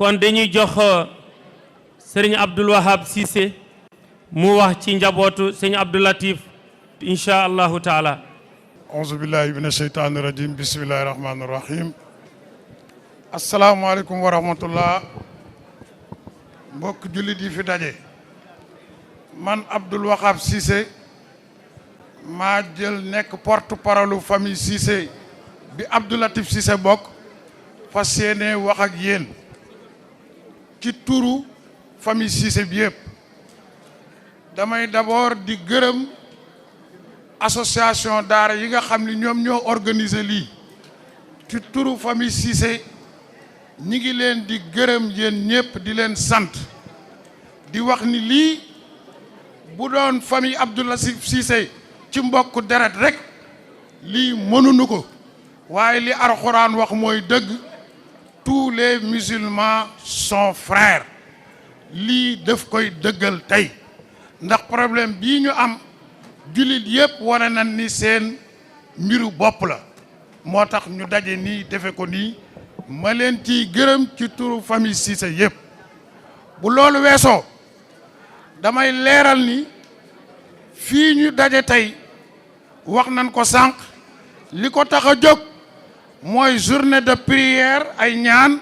kon dañuy jox Serigne Abdoul Wahab Cissé mu wax ci njabootu Serigne Abdou Latif incha allahu taala. auzu billahi mina sheytaani rajim bismillahi rahmaani rahim. asalaamualeykum wa rahmatullah. mbokk jullit yi fi daje. man Abdoul Wahab Cissé maa jël nekk porte-parole famille Cissé bi Abdou Latif Cissé bokk fas yéene wax ak yéen ci turu famille Cissé bi yëpp. damay d'abord di gërëm association daara yi nga xam ni ñoom ñoo organiser lii ci turu famille Cissé ñi ngi leen di gërëm yéen ñëpp di leen sant di wax ni lii bu doon famille Abdou Latif Cissé ci mbokk deret rek lii mënuñu ko waaye li Alxuraan wax mooy dëgg tous les musulmans sont frères lii daf koy dëggal tey ndax problème bii ñu am jullit yëpp wane na ni seen mbiru bopp la moo tax ñu daje nii defe ko nii ma leen ciy gërëm ci turu famille Cissé yëpp. bu loolu weesoo damay leeral ni fii ñu daje tey wax nañ ko sànq li ko tax a jóg mooy journée de prière ay ñaan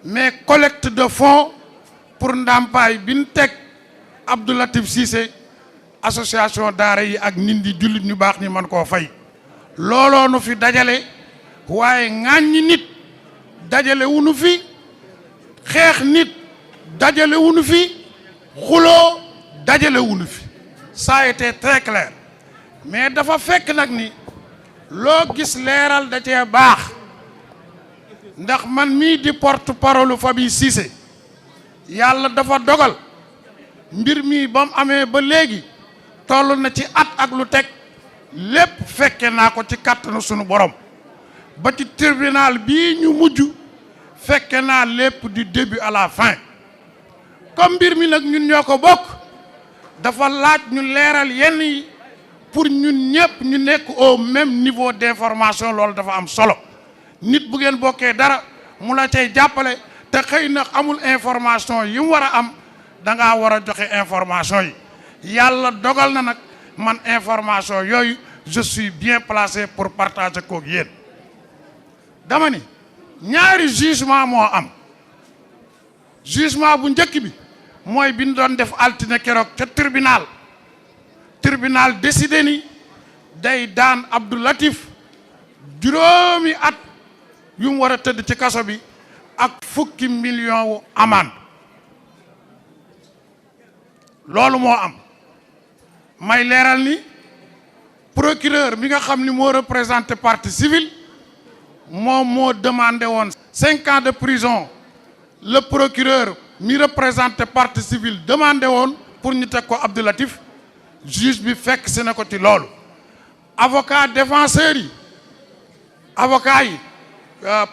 mais collecte de fonds pour ndàmpaay bi ñu teg Abdou Latif Cissé association daara yi ak nit di jullit ñu baax ñi mën koo fay looloo nu fi dajale waaye ŋàññi nit dajale wunu fi xeex nit dajale wunu fi xuloo dajale wunu fi ça a été très clair mais dafa fekk nag ni loo gis leeral da cee baax ndax man mii di porte-parole famille Cissé yàlla dafa dogal mbir mi ba mu amee ba léegi toll na ci at ak lu teg lépp fekke naa ko ci kàttanu sunu borom ba ci tribunal bii ñu mujj fekke naa lépp du début à la fin comme mbir mi nag ñun ñoo ko bokk dafa laaj ñu leeral yenn yi pour ñun ñëpp ñu nekk au même niveau d'information loolu dafa am solo nit bu ngeen bokkee dara mu la cay jàppale te xëy na amul information yi mu war a am da ngaa war a joxe information yi yàlla dogal na nag man information yooyu je suis bien placé pour partager koog yéen dama ni ñaari jugement moo am jugement bu njëkk bi mooy bi ñu doon def altine keroog ca tribunal décidé ni day daan Abdou Latif juróomi at yu mu war a tëdd ci kaso bi ak 10 millions wu amende loolu moo am may leeral ni procureur mi nga xam ni moo représenté partie civile moom moo demandé woon 5 ans de prison le procureur mi représenté partie civile demandé woon pour ñu teg ko Abdou Latif juge bi fekk si na ko ci loolu avocat défenseurs yi avocat yi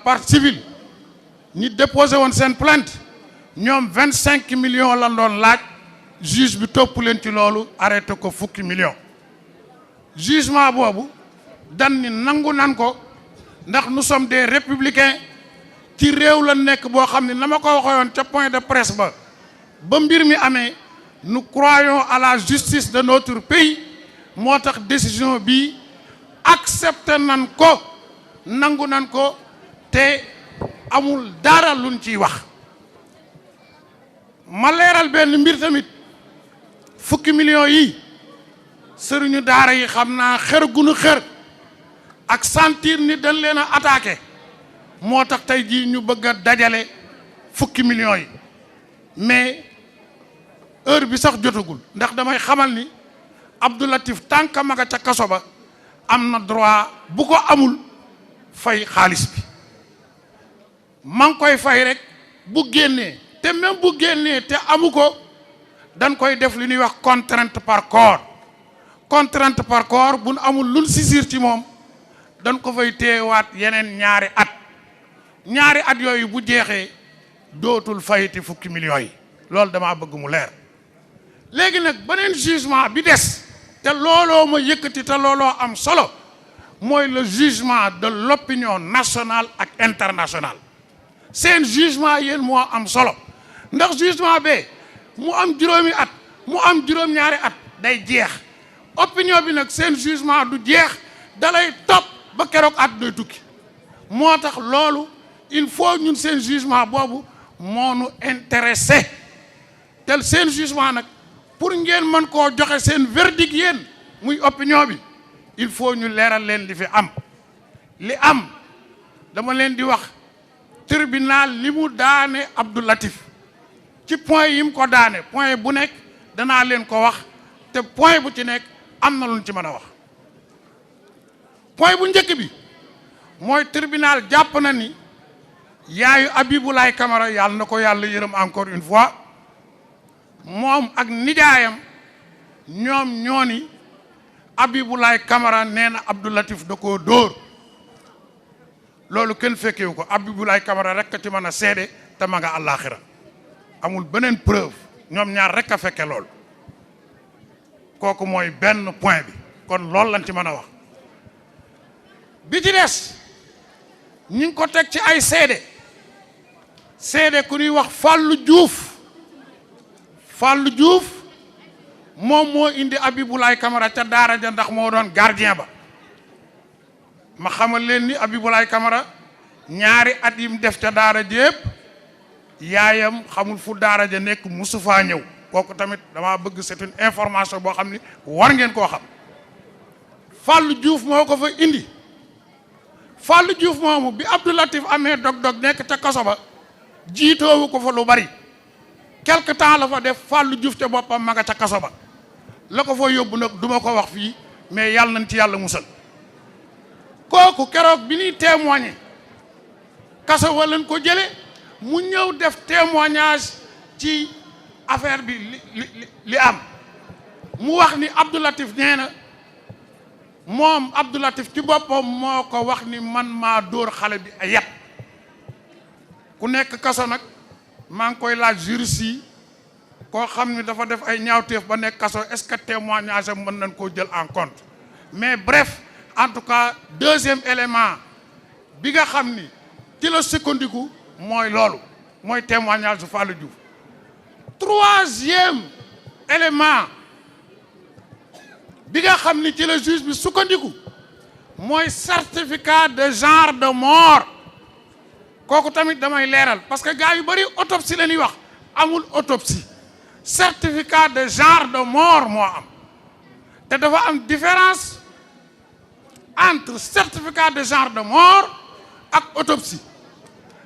partie civile ñi déposé woon seen plainte ñoom 25 millions lan doon laaj juge bi topp leen ci loolu arrêté ko 10 millions jugement boobu dan ni nangu nan ko ndax nous sommes des républicains ci réew la nekk boo xam ne na ma ko waxoon ca point de presse ba mbir mi amee nous croyons à la justice de notre pays moo tax décision bi accepté nan ko nangu nan ko te amul dara luñ ciy wax ma leeral benn mbir tamit 10 millions yi sëriñu daara yi xam naa xër gunu xër ak sentir ni dañ leen a attaqué moo tax tey jii ñu bëgg a dajale 10 millions yi mais heure bi sax jotagul ndax damay xamal ni Abdou Latif tànk ma nga ca kaso ba am na droit bu ko amul fay xaalis bi ma ngi koy fay rek bu génnee te même bu génnee te amu ko dañ koy def li ñuy wax contrainte par corps contrainte par corps bu nu amul lul sisir ci moom dañ ko fay teewaat yeneen ñaari at yooyu bu jeexee dootul fayti 10 millions yi loolu damaa bëgg mu leer léegi nag beneen jugement bi des te looloo ma yëkkati te looloo am solo mooy le jugement de l'opinion nationale ak internationale seen jugement yéen moo am solo ndax jugement bee mu am juróomi at mu am juróom-ñaari at day jeex opinion bi nag seen jugement du jeex dalay topp ba keroog at doy tukki moo tax loolu il faut ñun seen jugement boobu moo nu intéressé tel seen jugement nag pour ngeen mën koo joxe seen verdict yéen muy opinion bi il faut ñu leeral leen li fi am li am dama leen di wax tribunal li mu daane Abdou Latif ci point yi mu ko daane point bu nekk danaa leen ko wax te point bu ci nekk am na lu ñu ci mën a wax point bu njëkk bi mooy tribunal jàpp na ni yaayu Abiboulaye Camara yàlla na ko yàlla yërëm encore une fois moom ak nijaayam ñoom ñoo ni Abiboulaye Camara nee na Abdou Latif da koo dóor loolu kenn fekkewu ko Abiboulaye Camara rek a ci mën a seede te ma nga àllaaxira amul beneen preuve ñoom ñaar rek a fekke loolu kooku mooy benn point bi kon loolu lañ ci mën a wax bi ci des ñi ngi ko teg ci ay seede ku ñuy wax Fallou Diouf moom moo indi Abiboulaye Camara ca daara ja ndax moo doon gardien ba ma xamal leen ni Abiboulaye Camara ñaari at yim def ca daara jépp yaayam xamul fu daara ja nekk musu faa ñëw kooku tamit dama bëgg c'est une information boo xam ni war ngeen koo xam Fallou Diouf moo ko fa indi Fallou Diouf moomu bi Abdou Latif amee dog-dog nekk ca kaso ba jiitoowu ko fa lu bari quelque temps la fa def Fallou Diouf ca boppam ma nga ca kaso ba la ko fa yóbbu nag duma ko wax fii mais yàlla nañ ci yàlla musal kooku keroog bi ñuy témoigner kaso wa lañ ko jële mu ñëw def témoignage ci affaire bi li am mu wax ni Abdou Latif nee na moom Abdou Latif ci boppam moo ko wax ni man maa dóor xale bi ay yat ku nekk kaso nag maa ngi koy laaj juriste yi koo xam ni dafa def ay ñaawteef ba nekk kaso est-ce que témoignage am mën nañ koo jël en compte mais bref en tout cas deuxième élément bi nga xam ni ci la sukkandiku mooy loolu mooy témoignage su Fallou Diouf troisième élément bi nga xam ni ci la juge bi sukkandiku mooy certificat de genre de mort kooku tamit damay leeral parce que gars yu bëri autopsie la ñuy wax amul autopsie certificat de genre de mort moo am te dafa am différence entre certificat de genre de mort ak autopsie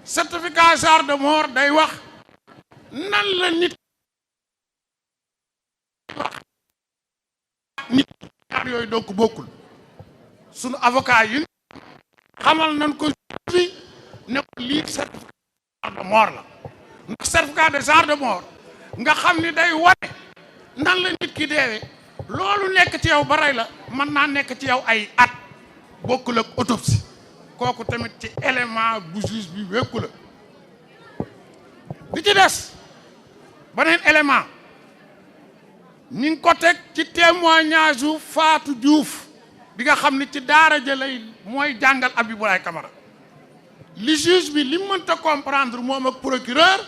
certificat genre de mort day wax nan la nit ñaar yooyu donc bokkul sunu avocat yi xamal nañ ko ne ko lii certificat de mort la ndax certificat de genre de mort nga xam ni day wane nan la nit ki deewee loolu nekk ci yow ba rey la mën naa nekk ci yow ay at bokkul ak autopsie kooku tamit ci élément bu juge bi wékku la bi ci des beneen élément ñu ngi ko teg ci témoignage u Fatou Diouf bi nga xam ni ci daara ja lay mooy jàngal Abiboulaye Camara li juge bi li mënta comprendre moom ak procureur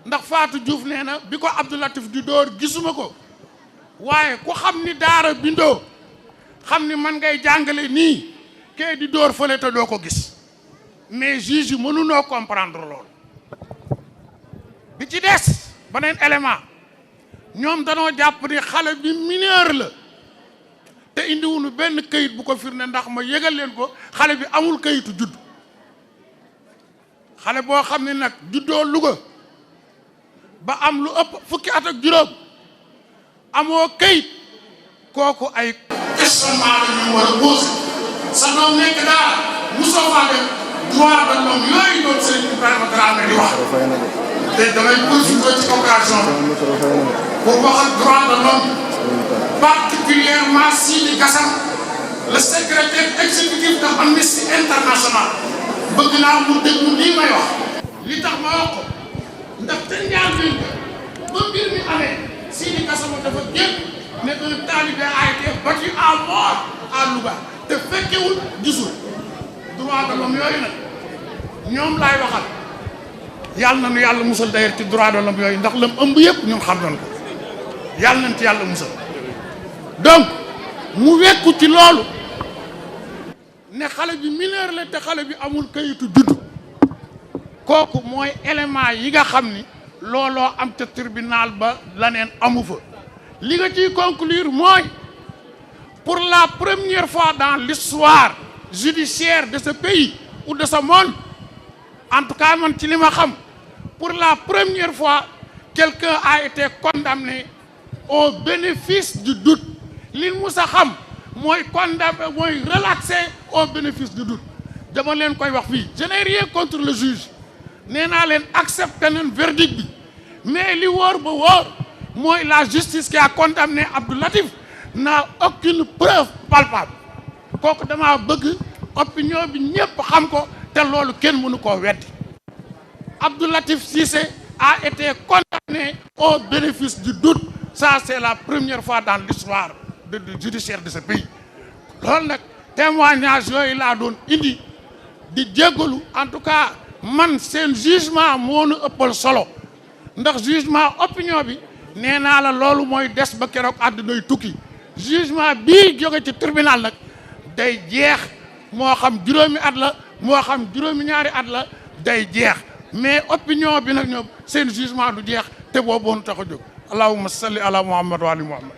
ndax Fatou Diouf nee na bi ko Abdou Latif di dóor gisuma ko waaye ku xam ni daara bindoo xam ni man ngay jàngale nii kee di dóor fële te doo ko gis mais juge yi mënunoo comprendre loolu bi ci des beneen élément ñoom danoo jàpp ni xale bi mineur la te indiwunu benn kayit bu ko firnde ndax ma yëgal leen ko xale bi amul kayitu judd xale boo xam ne nag juddoo Louga ba am lu ëpp fukki at ak juróom amoo kayit kooku ay questionnement la ñu war a posé sa doom nekk daal mosoo faa dem droit de l'homme yooyu doon Serigne Ibrahima Dramé di wax te damay profité ci occasion pour waxal droit de l'homme particulièrement Sidi Gassama le secrétaire exécutif de Amnesty International bëgg naa mu déglu lii may wax li tax ma wax ko ndax te ñaar bi ba mbir mi amee Sidi Gassama dafa génn ne un talibé a été battu à mort à Louga te fekkewul gisul droit de l'homme yooyu nag ñoom laay waxal yàlla na nu yàlla musal d'ailleurs ci droit de l'homme yooyu ndax lam ëmb yëpp ñun xam nañ ko yàlla nañ ci yàlla musal. donc mu wekku ci loolu ne xale bi mineur la te xale bi amul kayitu juddu kooku mooy élément yi nga xam ni looloo am ca tribunal ba laneen amu fa. li nga ciy conclure mooy pour la première fois dans l'histoire judiciaire de ce pays ou de ce monde, en tout cas man ci li ma xam, pour la première fois quelqu'un a été condamné au bénéfice du doute. li musa xam mooy condamné mooy relaxé au bénéfice du doute. dama leen koy wax fii je n'ai rien contre le juge nee naa leen accepté nañ verdict bi mais li wóor ba wóor mooy la justice qui a condamné Abdou Latif n'a aucune preuve palpable kooku dama bëgg opinion bi ñëpp xam ko te loolu kenn mënu koo weddi. Abdou Latif Cissé a été condamné au bénéfice du doute. Ça c'est la première fois dans l'histoire du judiciaire de ce pays. loolu nag témoignage yooyu laa doon indi di jéggalu en tout cas man seen jugement moo nu ëppal solo ndax jugement opinion bi nee naa la loolu mooy des ba keroog àddunay tukki jugement bii jóge ci tribunal nag day jeex moo xam juróomi at la moo xam juróomi ñaari at la day jeex mais opinion bi nag ñoom seen jugement du jeex te boobu nu tax a jóg allahumma salli ala muhammad wa ali muhammad